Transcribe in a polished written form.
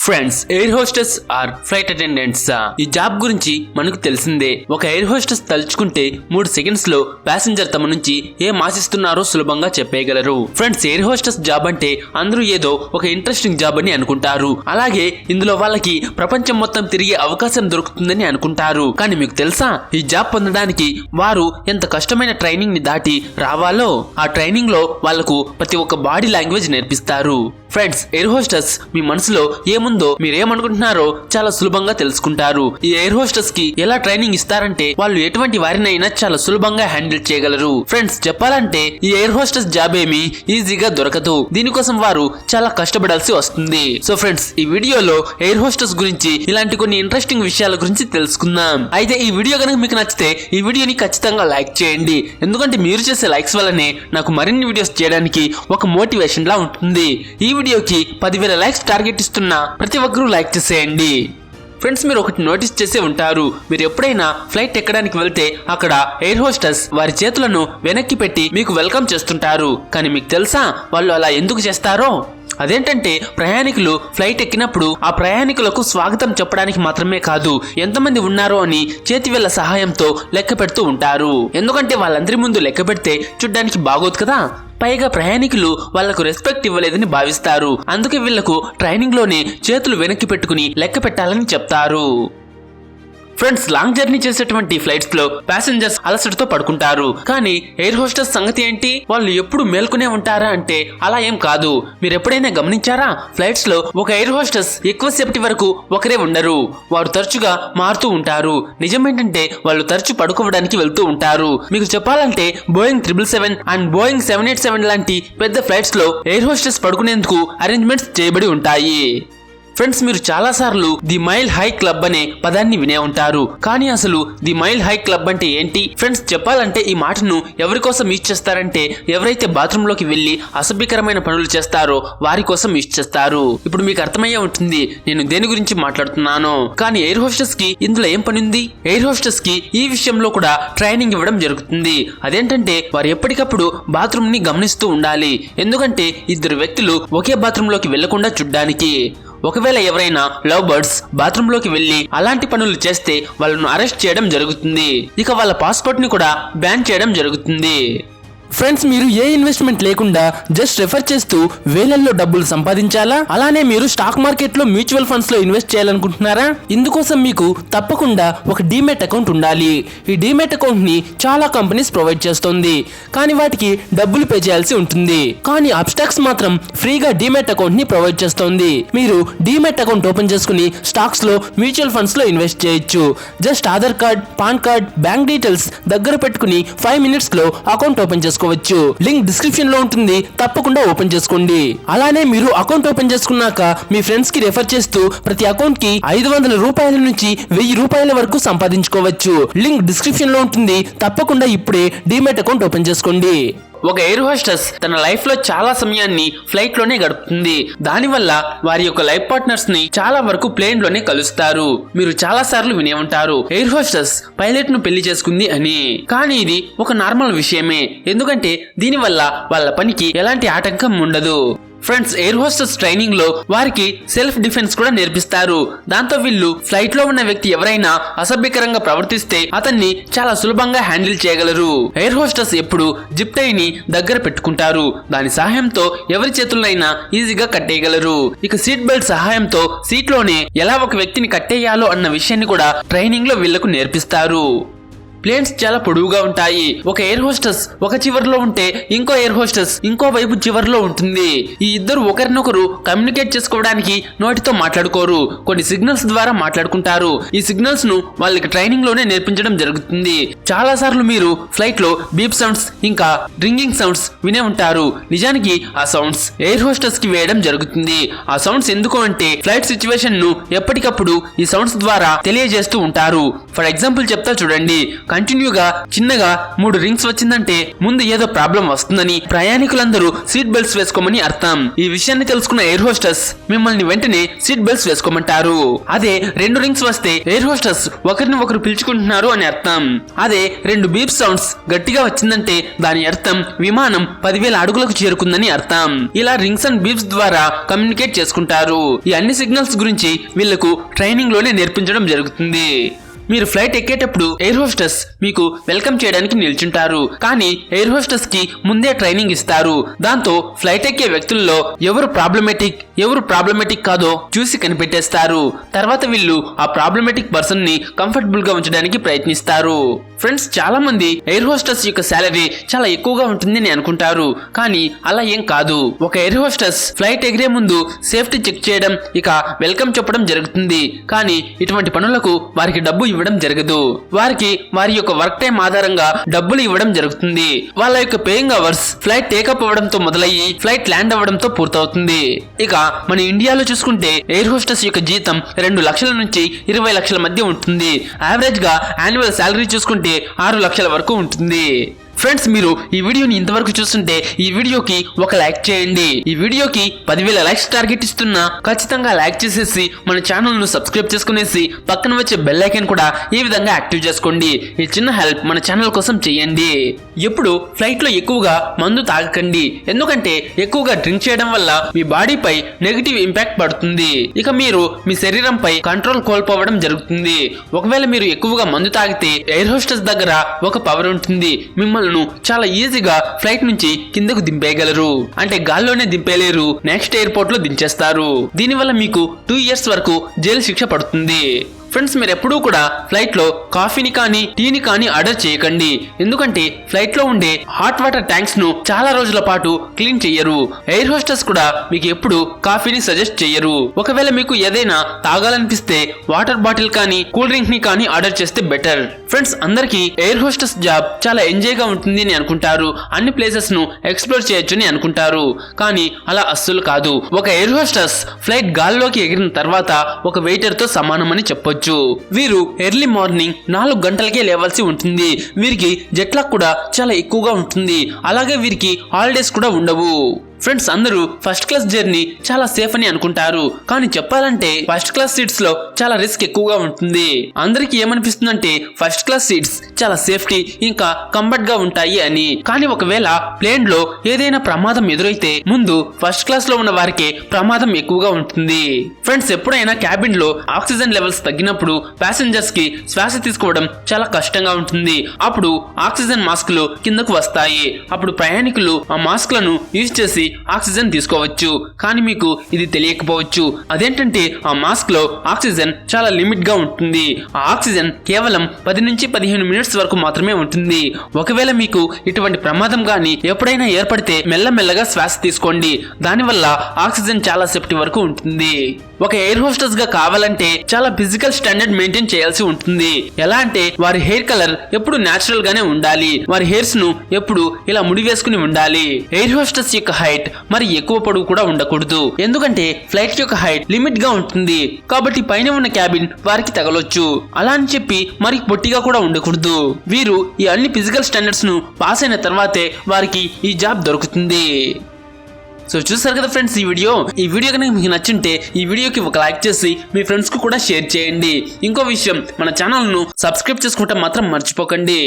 Friends, air hostess or flight attendants ఈ job గురించి మనకు తెలిసిందే. ఒక ఎయిర్ హోస్టెస్ తలుచుకుంటే 3 సెకండ్స్ లో ప్యాసింజర్ తమ నుంచి ఏం ఆశిస్తున్నారో సులభంగా చెప్పేయగలరు. ఫ్రెండ్స్, ఎయిర్ హోస్టెస్ జాబ్ అంటే అందరూ ఏదో ఒక ఇంట్రెస్టింగ్ జాబ్ అని అనుకుంటారు. అలాగే ఇందులో వాళ్ళకి ప్రపంచం మొత్తం తిరిగే అవకాశం దొరుకుతుందని అనుకుంటారు. కానీ మీకు తెలుసా, ఈ జాబ్ పొందడానికి వారు ఎంత కష్టమైన ట్రైనింగ్ ని దాటి రావాలో ఆ ట్రైనింగ్ లో వాళ్లకు ప్రతి ఒక్క బాడీ లాంగ్వేజ్ నేర్పిస్తారు. ఫ్రెండ్స్, ఎయిర్ హోస్టెస్ మీ మనసులో ఏముందో మీరేమనుకుంటున్నారో చాలా సులభంగా తెలుసుకుంటారు. ఈ ఎయిర్ హోస్టెస్ కి ఎలా ట్రైనింగ్ ఇస్తారంటే వాళ్ళు ఎటువంటి వారినైనా చాలా సులభంగా హ్యాండిల్ చేయగలరు. ఫ్రెండ్స్, చెప్పాలంటే ఈ ఎయిర్ హోస్టెస్ జాబ్ ఏమి ఈజీగా దొరకదు. దీనికోసం వారు చాలా కష్టపడాల్సి వస్తుంది. సో ఫ్రెండ్స్, ఈ వీడియోలో ఎయిర్ హోస్టెస్ గురించి ఇలాంటి కొన్ని ఇంట్రెస్టింగ్ విషయాల గురించి తెలుసుకుందాం. అయితే ఈ వీడియో కనుక మీకు నచ్చితే ఈ వీడియోని ఖచ్చితంగా లైక్ చేయండి. ఎందుకంటే మీరు చేసే లైక్స్ వల్లనే నాకు మరిన్ని వీడియోస్ చేయడానికి ఒక మోటివేషన్ లా ఉంటుంది. ఈ వీడియోకి 10,000 లైక్స్ టార్గెట్ ఇస్తున్నా ప్రతి ఒక్కరూ లైక్ చేసేయండి. ఫ్రెండ్స్, మీరు ఒకటి నోటీస్ చేసే ఉంటారు. మీరు ఎప్పుడైనా ఫ్లైట్ ఎక్కడానికి వెళ్తే అక్కడ ఎయిర్ హోస్టెస్ వారి చేతులను వెనక్కి పెట్టి మీకు వెల్కమ్ చేస్తుంటారు. కానీ మీకు తెలుసా వాళ్ళు అలా ఎందుకు చేస్తారో? అదేంటంటే ప్రయాణికులు ఫ్లైట్ ఎక్కినప్పుడు ఆ ప్రయాణికులకు స్వాగతం చెప్పడానికి మాత్రమే కాదు, ఎంతమంది ఉన్నారో అని చేతివేళ్ల సహాయంతో లెక్క పెడుతూ ఉంటారు. ఎందుకంటే వాళ్ళందరి ముందు లెక్క పెడితే చూడ్డానికి బాగోదు కదా. పైగా ప్రయాణికులు వాళ్లకు రెస్పెక్ట్ ఇవ్వలేదని భావిస్తారు. అందుకే వీళ్లకు ట్రైనింగ్ లోనే చేతులు వెనక్కి పెట్టుకుని లెక్క పెట్టాలని చెప్తారు. ఫ్రెండ్స్, లాంగ్ జర్నీ చేసేటువంటి ఫ్లైట్స్ లో ప్యాసింజర్స్ అలసటతో పడుకుంటారు. కానీ ఎయిర్ హోస్టెస్ సంగతి ఏంటి? వాళ్ళు ఎప్పుడు మేల్కొనే ఉంటారా అంటే అలా ఏం కాదు. మీరు ఎప్పుడైనా గమనించారా? ఫ్లైట్స్ లో ఒక ఎయిర్ హోస్టెస్ ఎక్కువసేపటి వరకు ఒకరే ఉండరు. వారు తరచుగా మారుతూ ఉంటారు. నిజమేంటంటే వాళ్ళు తరచు పడుకోవడానికి వెళ్తూ ఉంటారు. మీకు చెప్పాలంటే బోయింగ్ 777 అండ్ బోయింగ్ 787 లాంటి పెద్ద ఫ్లైట్స్ లో ఎయిర్ హోస్టెస్ పడుకునేందుకు అరేంజ్మెంట్స్ చేయబడి ఉంటాయి. ఫ్రెండ్స్, మీరు చాలా సార్లు ది మైల్ హై క్లబ్ అనే పదాన్ని వినే ఉంటారు. కానీ అసలు ది మైల్ హై క్లబ్ అంటే ఏంటి? ఫ్రెండ్స్, చెప్పాలంటే ఈ మాటను ఎవరి కోసం యూజ్ చేస్తారంటే ఎవరైతే బాత్రూమ్ లోకి వెళ్లి అసభ్యకరమైన పనులు చేస్తారో వారి కోసం యూజ్ చేస్తారు. ఇప్పుడు మీకు అర్థమయ్యే ఉంటుంది నేను దేని గురించి మాట్లాడుతున్నాను. కానీ ఎయిర్ హోస్టెస్ కి ఇందులో ఏం పని ఉంది? ఎయిర్ హోస్టెస్ కి ఈ విషయంలో కూడా ట్రైనింగ్ ఇవ్వడం జరుగుతుంది. అదేంటంటే వారు ఎప్పటికప్పుడు బాత్రూమ్ ని గమనిస్తూ ఉండాలి. ఎందుకంటే ఇద్దరు వ్యక్తులు ఒకే బాత్రూమ్ లోకి వెళ్లకుండా చూడ్డానికి. ఒకవేళ ఎవరైనా లవ్ బర్డ్స్ బాత్రూమ్ లోకి వెళ్లి అలాంటి పనులు చేస్తే వాళ్ళను అరెస్ట్ చేయడం జరుగుతుంది. ఇక వాళ్ళ పాస్పోర్ట్ ని కూడా బ్యాన్ చేయడం జరుగుతుంది. ఫ్రెండ్స్, మీరు ఏ ఇన్వెస్ట్మెంట్ లేకుండా జస్ట్ రెఫర్ చేస్తూ వేలల్లో డబ్బులు సంపాదించాలా? అలానే మీరు స్టాక్ మార్కెట్ లో మ్యూచువల్ ఫండ్స్ లో ఇన్వెస్ట్ చేయాలనుకుంటున్నారా? ఇందుకోసం మీకు తప్పకుండా ఒక డీమెట్ అకౌంట్ ఉండాలి. ఈ డీమెట్ అకౌంట్ ని చాలా కంపెనీస్ ప్రొవైడ్ చేస్తుంది. కానీ వాటికి డబ్బులు పే చేయాల్సి ఉంటుంది. కానీ అప్స్టాక్స్ మాత్రం ఫ్రీగా డీమెట్ అకౌంట్ ని ప్రొవైడ్ చేస్తుంది. మీరు డీమెట్ అకౌంట్ ఓపెన్ చేసుకుని స్టాక్స్ లో మ్యూచువల్ ఫండ్స్ లో ఇన్వెస్ట్ చేయొచ్చు. Just Aadhaar card, pan card, bank details దగ్గర పెట్టుకుని 5 minutes లో అకౌంట్ ఓపెన్ చేసుకోవచ్చు. లింక్ డిస్క్రిప్షన్ లో ఉంటుంది, తప్పకుండా ఓపెన్ చేసుకోండి. అలానే మీరు అకౌంట్ ఓపెన్ చేసుకున్నాక మీ ఫ్రెండ్స్ కి రెఫర్ చేస్తూ ప్రతి అకౌంట్ కి 500 రూపాయల నుంచి 1000 రూపాయల వరకు సంపాదించుకోవచ్చు. లింక్ డిస్క్రిప్షన్ లో ఉంటుంది, తప్పకుండా ఇప్పుడే డీమెట్ అకౌంట్ ఓపెన్ చేసుకోండి. ఒక ఎయిర్ హోస్టెస్ తన లైఫ్ లో చాలా సమయాన్ని ఫ్లైట్ లోనే గడుపుతుంది. దానివల్ల వారి యొక్క లైఫ్ పార్ట్నర్స్ ని చాలా వరకు ప్లేన్ లోనే కలుస్తారు. మీరు చాలా సార్లు వినే ఉంటారు ఎయిర్ హోస్టెస్ పైలట్ ను పెళ్లి చేసుకుంది అని. కానీ ఇది ఒక నార్మల్ విషయమే, ఎందుకంటే దీనివల్ల వాళ్ళ పనికి ఎలాంటి ఆటంకం ఉండదు. ఫ్రెండ్స్, ఎయిర్ హోస్టెస్ ట్రైనింగ్ లో వారికి సెల్ఫ్ డిఫెన్స్ కూడా నేర్పిస్తారు. దాంతో వీళ్ళు ఫ్లైట్ లో ఉన్న వ్యక్తి ఎవరైనా అసభ్యకరంగా ప్రవర్తిస్తే అతన్ని చాలా సులభంగా హ్యాండిల్ చేయగలరు. ఎయిర్ హోస్టెస్ ఎప్పుడు జిప్ టై ని దగ్గర పెట్టుకుంటారు. దాని సహాయంతో ఎవరి చేతులైనా ఈజీగా కట్టేయగలరు. ఇక సీట్ బెల్ట్ సహాయంతో సీట్ లోనే ఎలా ఒక వ్యక్తిని కట్టేయాలో అన్న విషయాన్ని కూడా ట్రైనింగ్ లో వీళ్లకు నేర్పిస్తారు. ప్లేన్స్ చాలా పొడవుగా ఉంటాయి. ఒక ఎయిర్ హోస్టెస్ ఒక చివర్లో ఉంటే ఇంకో ఎయిర్ హోస్టెస్ ఇంకో వైపు చివర్లో ఉంటుంది. ఈ ఇద్దరు ఒకరినొకరు కమ్యూనికేట్ చేసుకోవడానికి నోటితో మాట్లాడుకోరు, కొన్ని సిగ్నల్స్ ద్వారా మాట్లాడుకుంటారు. ఈ సిగ్నల్స్ ను వాళ్ళకి ట్రైనింగ్ లోనే నేర్పించడం జరుగుతుంది. చాలా సార్లు మీరు ఫ్లైట్ లో బీప్ సౌండ్స్ ఇంకా రింగింగ్ సౌండ్స్ వినే ఉంటారు. నిజానికి ఆ సౌండ్స్ ఎయిర్ హోస్టెస్ కి వేయడం జరుగుతుంది. ఆ సౌండ్స్ ఎందుకు అంటే ఫ్లైట్ సిచ్యువేషన్ ను ఎప్పటికప్పుడు ఈ సౌండ్స్ ద్వారా తెలియజేస్తూ ఉంటారు. ఫర్ ఎగ్జాంపుల్ చెప్తా చూడండి. కంటిన్యూగా చిన్నగా 3 రింగ్స్ వచ్చిందంటే ముందు ఏదో ప్రాబ్లం వస్తుందని ప్రయాణికులందరూ సీట్ బెల్ట్స్ వేసుకోమని అర్థం. ఈ విషయాన్ని తెలుసుకున్న ఎయిర్ హోస్టెస్ మిమ్మల్ని వెంటనే సీట్ బెల్ట్స్ వేసుకోమంటారు. అదే 2 రింగ్స్ వస్తే ఎయిర్ హోస్టెస్ ఒకరిని ఒకరు పిలుచుకుంటున్నారు అని అర్థం. అదే 2 బీప్ సౌండ్స్ గట్టిగా వచ్చిందంటే దాని అర్థం విమానం 10,000 అడుగులకు చేరుకుందని అర్థం. ఇలా రింగ్స్ అండ్ బీప్స్ ద్వారా కమ్యూనికేట్ చేసుకుంటారు. ఈ అన్ని సిగ్నల్స్ గురించి వీళ్లకు ట్రైనింగ్ లోనే నేర్పించడం జరుగుతుంది. మీరు ఫ్లైట్ ఎక్కేటప్పుడు ఎయిర్ హోస్టెస్ మీకు వెల్కమ్ చేయడానికి నిల్చుంటారు. కానీ ఎయిర్ హోస్టెస్ కి ముందే ట్రైనింగ్ ఇస్తారు. దాంతో ఫ్లైట్ ఎక్కే వ్యక్తుల్లో ఎవరు ప్రాబ్లమేటిక్ కాదో చూసి కనిపెట్టేస్తారు. తర్వాత వీళ్ళు ఆ ప్రాబ్లమేటిక్ పర్సన్ ని కంఫర్టబుల్ గా ఉంచడానికి ప్రయత్నిస్తారు. ఫ్రెండ్స్, చాలా మంది ఎయిర్ హోస్టెస్ యొక్క సాలరీ చాలా ఎక్కువగా ఉంటుందని అనుకుంటారు. కానీ అలా ఏం కాదు. ఒక ఎయిర్ హోస్టెస్ ఫ్లైట్ ఎగిరే ముందు సేఫ్టీ చెక్ చేయడం, ఇక వెల్కమ్ చెప్పడం జరుగుతుంది. కానీ ఇటువంటి పనులకు వారికి డబ్బు ఇవ్వడం జరగదు. వారికి వారి యొక్క వర్క్ టైం ఆధారంగా డబ్బులు ఇవ్వడం జరుగుతుంది. వాళ్ళ యొక్క పేయింగ్ అవర్స్ ఫ్లైట్ టేకప్ అవ్వడంతో మొదలయ్యి ఫ్లైట్ ల్యాండ్ అవ్వడంతో పూర్తవుతుంది. ఇక మన ఇండియాలో చూసుకుంటే ఎయిర్ హోస్టెస్ యొక్క జీతం 2 లక్షల నుంచి 20 లక్షల మధ్య ఉంటుంది. యావరేజ్ గా యాన్యువల్ శాలరీ చూసుకుంటే 6 లక్షల వరకు ఉంటుంది. ఫ్రెండ్స్, మీరు ఈ వీడియోని ఇంతవరకు చూస్తుంటే ఈ వీడియోకి ఒక లైక్ చేయండి. ఈ వీడియోకి 10,000 లైక్స్ టార్గెట్ ఇస్తున్నా ఖచ్చితంగా లైక్ చేసేసి మన ఛానల్ ను సబ్స్క్రైబ్ చేసుకునేసి పక్కన వచ్చే బెల్ ఐకాన్ కూడా ఈ విధంగా యాక్టివ్ చేసుకోండి. ఈ చిన్న హెల్ప్ మన ఛానల్ కోసం చేయండి. ఎప్పుడు ఫ్లైట్ లో ఎక్కువగా మందు తాగకండి. ఎందుకంటే ఎక్కువగా డ్రింక్ చేయడం వల్ల మీ బాడీపై నెగిటివ్ ఇంపాక్ట్ పడుతుంది. ఇక మీరు మీ శరీరంపై కంట్రోల్ కోల్పోవడం జరుగుతుంది. ఒకవేళ మీరు ఎక్కువగా మందు తాగితే ఎయిర్ హోస్టెస్ దగ్గర ఒక పవర్ ఉంటుంది. మిమ్మల్ని చాలా ఈజీగా ఫ్లైట్ నుంచి కిందకు దింపేయగలరు. అంటే గాల్లోనే దింపేలేరు, నెక్స్ట్ ఎయిర్పోర్ట్ లో దించేస్తారు. దీనివల్ల మీకు 2 ఇయర్స్ వరకు జైలు శిక్ష పడుతుంది. ఫ్రెండ్స్, మీరు ఎప్పుడూ కూడా ఫ్లైట్ లో కాఫీని కానీ టీని కానీ ఆర్డర్ చేయకండి. ఎందుకంటే ఫ్లైట్ లో ఉండే హాట్ వాటర్ ట్యాంక్స్ ను చాలా రోజుల పాటు క్లీన్ చెయ్యరు. ఎయిర్ హోస్టెస్ కూడా మీకు ఎప్పుడు కాఫీని సజెస్ట్ చెయ్యరు. ఒకవేళ మీకు ఏదైనా తాగాలనిపిస్తే వాటర్ బాటిల్ కానీ కూల్ డ్రింక్ ని కానీ ఆర్డర్ చేస్తే బెటర్. ఫ్రెండ్స్, అందరికీ ఎయిర్ హోస్టెస్ జాబ్ చాలా ఎంజాయ్ గా ఉంటుంది అని అనుకుంటారు. అన్ని ప్లేసెస్ ను ఎక్స్ప్లోర్ చేయొచ్చు అని అనుకుంటారు. కానీ అలా అస్సలు కాదు. ఒక ఎయిర్ హోస్టెస్ ఫ్లైట్ గాల్లోకి ఎగిరిన తర్వాత ఒక వెయిటర్ తో సమానమని చెప్పొచ్చు. వీరు ఎర్లీ మార్నింగ్ 4 గంటలకే లేవాల్సి ఉంటుంది. వీరికి జెట్ లాగ్ కూడా చాలా ఎక్కువగా ఉంటుంది. అలాగే వీరికి హాలిడేస్ కూడా ఉండవు. ఫ్రెండ్స్, అందరూ ఫస్ట్ క్లాస్ జర్నీ చాలా సేఫ్ అని అనుకుంటారు. కానీ చెప్పాలంటే ఫస్ట్ క్లాస్ సీట్స్ లో చాలా రిస్క్ ఎక్కువగా ఉంటుంది. అందరికి ఏమనిపిస్తుందంటే ఫస్ట్ క్లాస్ సీట్స్ చాలా సేఫ్టీ ఇంకా కంఫర్ట్ గా ఉంటాయి అని. కానీ ఒకవేళ ప్లేన్ లో ఏదైనా ప్రమాదం ఎదురైతే ముందు ఫస్ట్ క్లాస్ లో ఉన్న వారికే ప్రమాదం ఎక్కువగా ఉంటుంది. ఫ్రెండ్స్, ఎప్పుడైనా క్యాబిన్ లో ఆక్సిజన్ లెవెల్స్ తగ్గినప్పుడు ప్యాసింజర్స్ కి శ్వాస తీసుకోవడం చాలా కష్టంగా ఉంటుంది. అప్పుడు ఆక్సిజన్ మాస్కులు కిందకు వస్తాయి. అప్పుడు ప్రయాణికులు ఆ మాస్క్లను యూజ్ చేసి ఆక్సిజన్ తీసుకోవచ్చు. కానీ మీకు ఇది తెలియకపోవచ్చు. అదేంటంటే ఆ మాస్క్ లో ఆక్సిజన్ చాలా లిమిట్ గా ఉంటుంది. ఆ ఆక్సిజన్ కేవలం 10 నుంచి 15 మినిట్స్ వరకు మాత్రమే ఉంటుంది. ఒకవేళ మీకు ఇటువంటి ప్రమాదం గాని ఎప్పుడైనా ఏర్పడితే మెల్లమెల్లగా శ్వాస తీసుకోండి. దానివల్ల ఆక్సిజన్ చాలా సేఫ్టీ వరకు ఉంటుంది. ఒక ఎయిర్ హోస్టెస్ గా కావాలంటే చాలా ఫిజికల్ స్టాండర్డ్ మెయింటైన్ చేయాల్సి ఉంటుంది. ఎలా అంటే వారి హెయిర్ కలర్ ఎప్పుడు నేచురల్ గానే ఉండాలి. వారి హెయిర్స్ ను ఎప్పుడు ఇలా ముడి వేసుకుని ఉండాలి. ఎయిర్ హోస్టెస్ యొక్క హైట్ మరి ఎక్కువ పొడవు కూడా ఉండకూడదు. ఎందుకంటే ఫ్లైట్ యొక్క హైట్ లిమిట్ గా ఉంటుంది. కాబట్టి పైన ఉన్న క్యాబిన్ వారికి తగలొచ్చు. అలా అని చెప్పి మరి పొట్టిగా కూడా ఉండకూడదు. వీరు ఈ అన్ని ఫిజికల్ స్టాండర్డ్స్ ను పాస్ అయిన తర్వాతే వారికి ఈ జాబ్ దొరుకుతుంది. సో చూసారు కదా ఫ్రెండ్స్, ఈ వీడియో కనుక మీకు నచ్చుంటే ఈ వీడియోకి ఒక లైక్ చేసి మీ ఫ్రెండ్స్ కు కూడా షేర్ చేయండి. ఇంకో విషయం, మన ఛానల్ ను సబ్స్క్రైబ్ చేసుకోవటం మాత్రం మర్చిపోకండి.